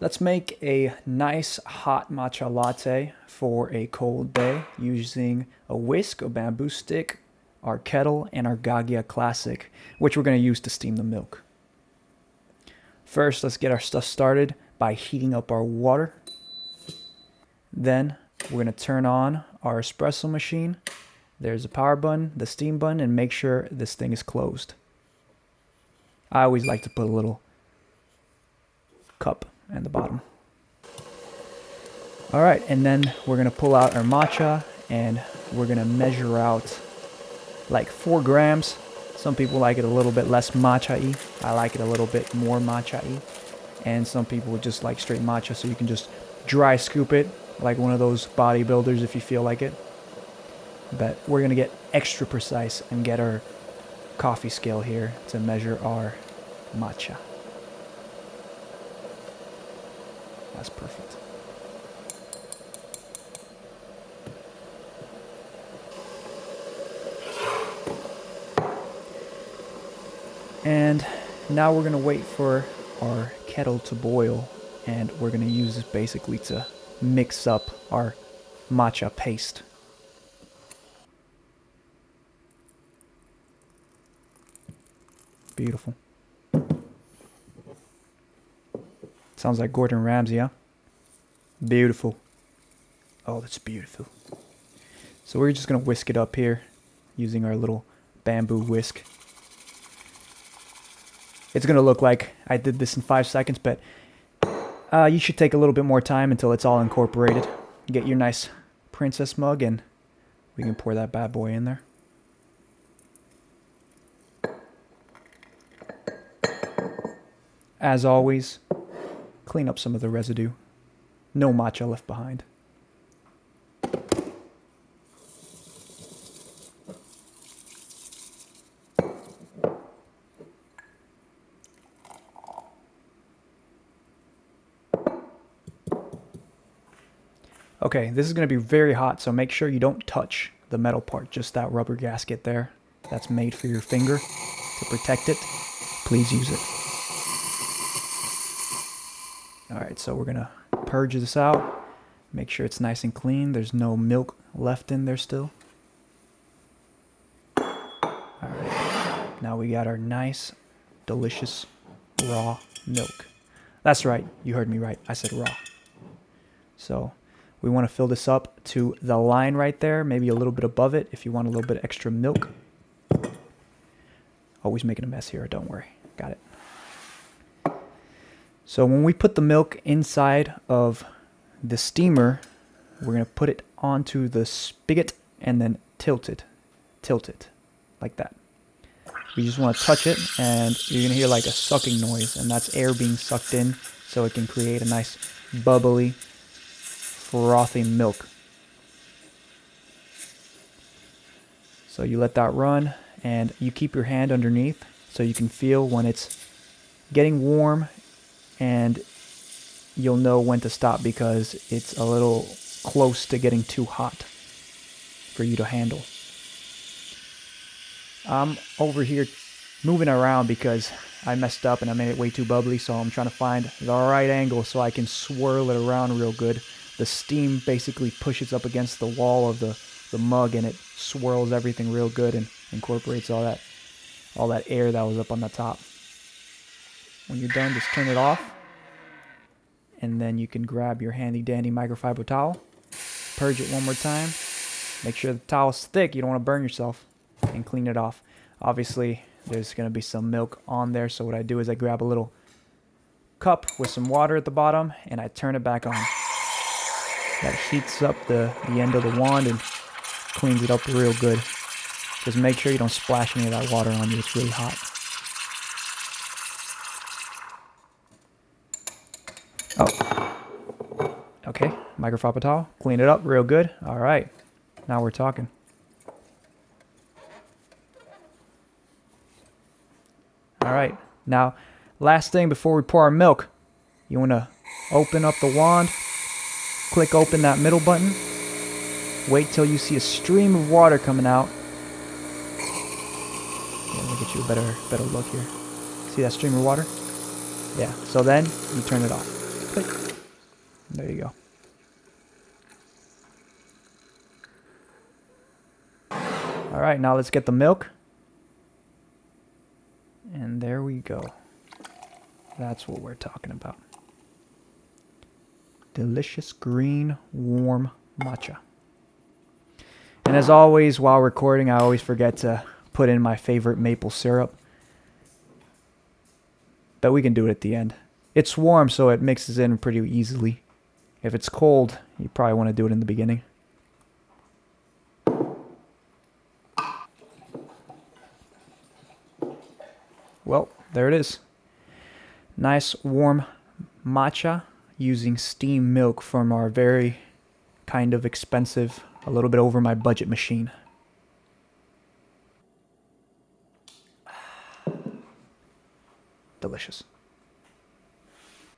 Let's make a nice hot matcha latte for a cold day using a whisk, a bamboo stick, our kettle, and our Gaggia Classic, which we're going to use to steam the milk. First, let's get our stuff started by heating up our water. Then, we're going to turn on our espresso machine. There's a power button, the steam button, and make sure this thing is closed. I always like to put a little cup at the bottom. Alright, and then we're going to pull out our matcha and we're going to measure out like 4 grams. Some people like it a little bit less matcha-y. I like it a little bit more matcha-y. And some people just like straight matcha, so you can just dry scoop it like one of those bodybuilders if you feel like it. But we're going to get extra precise and get our coffee scale here to measure our matcha. That's perfect. And now we're going to wait for our kettle to boil, and we're going to use this basically to mix up our matcha paste. Beautiful. Sounds like Gordon Ramsay, huh? Beautiful. Oh, that's beautiful. So we're just going to whisk it up here using our little bamboo whisk. It's going to look like I did this in 5 seconds, but you should take a little bit more time until it's all incorporated. Get your nice princess mug and we can pour that bad boy in there. As always, clean up some of the residue. No matcha left behind. Okay, this is going to be very hot, so make sure you don't touch the metal part, just that rubber gasket there. That's made for your finger to protect it. Please use it. Alright, so we're going to purge this out. Make sure it's nice and clean. There's no milk left in there still. Alright, now we got our nice, delicious, raw milk. That's right, you heard me right. I said raw. So we want to fill this up to the line right there, maybe a little bit above it if you want a little bit extra milk. Always making a mess here, don't worry. Got it. So when we put the milk inside of the steamer, we're going to put it onto the spigot and then tilt it like that. You just want to touch it and you're going to hear like a sucking noise, and that's air being sucked in so it can create a nice bubbly, frothy milk. So you let that run and you keep your hand underneath so you can feel when it's getting warm, and you'll know when to stop because it's a little close to getting too hot for you to handle. I'm over here moving around because I messed up and I made it way too bubbly, so I'm trying to find the right angle so I can swirl it around real good. The steam basically pushes up against the wall of the mug and it swirls everything real good and incorporates all that air that was up on the top. When you're done, just turn it off. And then you can grab your handy dandy microfiber towel. Purge it one more time. Make sure the towel's thick, you don't want to burn yourself. And clean it off. Obviously, there's going to be some milk on there, so what I do is I grab a little cup with some water at the bottom and I turn it back on. That heats up the end of the wand and cleans it up real good. Just make sure you don't splash any of that water on you, it's really hot. Oh. Okay, microfiber towel, clean it up real good. Alright, now we're talking. Alright, now last thing before we pour our milk, you want to open up the wand, click open that middle button, wait till you see a stream of water coming out. Yeah, let me get you a better look here. See that stream of water? Yeah, so then you turn it off. Click. There you go. All right, now let's get the milk. And there we go. That's what we're talking about. Delicious green, warm matcha. And as always, while recording, I always forget to put in my favorite maple syrup. But we can do it at the end. It's warm, so it mixes in pretty easily. If it's cold, you probably want to do it in the beginning. Well, there it is. Nice warm matcha using steamed milk from our very kind of expensive, a little bit over my budget machine. Delicious.